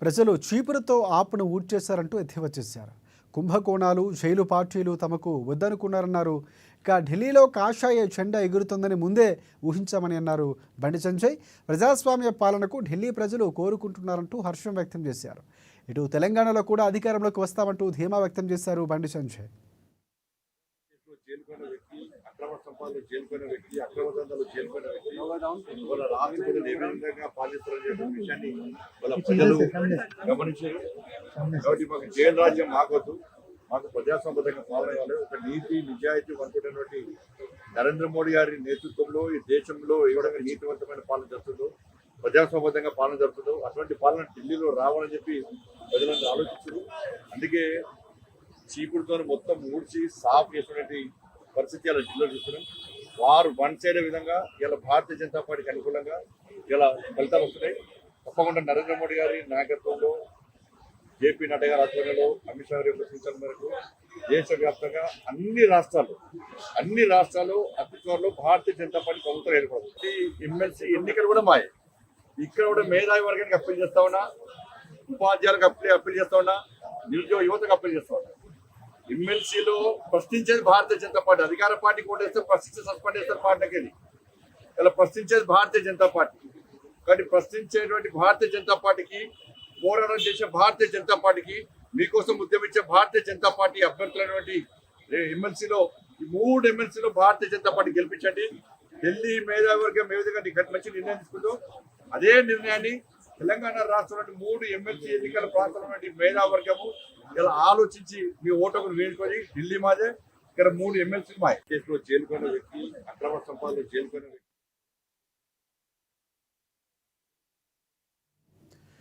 ప్రజలు చీపురుతో ఆపును ఊడ్చేశారంటూ ఎద్దేవా చేశారు. కుంభకోణాలు, జైలు పార్టీలు తమకు వద్దనుకున్నారన్నారు. ఇక ఢిల్లీలో కాషాయ జెండా ఎగురుతుందని ముందే ఊహించామని అన్నారు బండి సంజయ్. ప్రజాస్వామ్య పాలనకు ఢిల్లీ ప్రజలు కోరుకుంటున్నారంటూ హర్షం వ్యక్తం చేశారు. ఇటు తెలంగాణలో కూడా అధికారంలోకి వస్తామంటూ ధీమా వ్యక్తం చేశారు బండి సంజయ్. అక్రమ సంపాదనలు చేరుకున్న వ్యక్తి, అక్రమ దందాలు చేరుకున్న వ్యక్తి వాళ్ళ రాష్ట్రపతిని ఏ విధంగా పాలిస్తారనే విషయాన్ని వాళ్ళ ప్రజలు గమనించారు. కాబట్టి మాకు జైలు రాజ్యం మాకొద్దు, మాకు ప్రజాసంబంధంగా పాలన కావాలి. ఒక నీతి నిజాయితీ అనుకున్నటువంటి నరేంద్ర మోడీ గారి నేతృత్వంలో ఈ దేశంలో ఏ విధంగా నీతివంతమైన పాలన జరుగుతుందో, ప్రజాసంబంధంగా పాలన జరుగుతుందో అటువంటి పాలన ఢిల్లీలో రావాలని చెప్పి ప్రజలందరూ ఆలోచించారు. అందుకే చీపుడుతో మొత్తం ఊడ్చి సాఫ్ చేసినటువంటి పరిస్థితి ఇలా జిల్లాలో చూస్తున్నాం. వారు వన్ సైడ్ విధంగా ఇలా భారతీయ జనతా పార్టీకి అనుకూలంగా ఇలా ఫలితాలు వస్తున్నాయి. తప్పకుండా నరేంద్ర మోడీ గారి నాయకత్వంలో, జేపీ నడ్డా గారి ఆధ్వర్యంలో, అమిత్ షా గారి యొక్క సూచనల మేరకు దేశవ్యాప్తంగా అన్ని రాష్ట్రాలు అతి త్వరలో భారతీయ జనతా పార్టీ ప్రభుత్వం ఏర్పడుతుంది. ఎమ్మెల్సీ ఎన్నికలు కూడా మాయ. ఇక్కడ కూడా మేధావి వర్గానికి అప్పీల్ చేస్తా ఉన్నా, ఉపాధ్యాయులకు అప్పీల్ చేస్తా ఉన్నా, నిరుద్యోగ యువతకు అప్పీల్ చేస్తా ఉన్నా. ఎమ్మెల్సీలో ప్రశ్నించేది భారతీయ జనతా పార్టీ. అధికార పార్టీకి ఓటేస్తే ప్రశ్నించి సస్పెండ్ చేస్తారు పార్టీకి. ఇలా ప్రశ్నించేది భారతీయ జనతా పార్టీ. కాబట్టి ప్రశ్నించేటువంటి భారతీయ జనతా పార్టీకి, పోరాటం చేసే భారతీయ జనతా పార్టీకి, మీకోసం ఉద్యమించే భారతీయ జనతా పార్టీ అభ్యర్థులైనటువంటి ఎమ్మెల్సీలో ఈ 3 ఎమ్మెల్సీలో భారతీయ జనతా పార్టీ గెలిపించండి. ఢిల్లీ మేధావి వర్గం ఏ విధంగా మంచి నిర్ణయం తీసుకుంటూ అదే నిర్ణయాన్ని తెలంగాణ రాష్ట్రంలో 3 ఎమ్మెల్సీ ఎన్నికల ప్రాంతంలో మేధావి వర్గము ఇలా ఆలోచించి మీ ఓటును వేసుకొని ఢిల్లీ మాదే, ఇక్కడ 3 ఎమ్మెల్సీలు మాయ. కేసులో జైలుకున్న వ్యక్తి, అక్రమ సంపాదనలో జైలుకున్న వ్యక్తి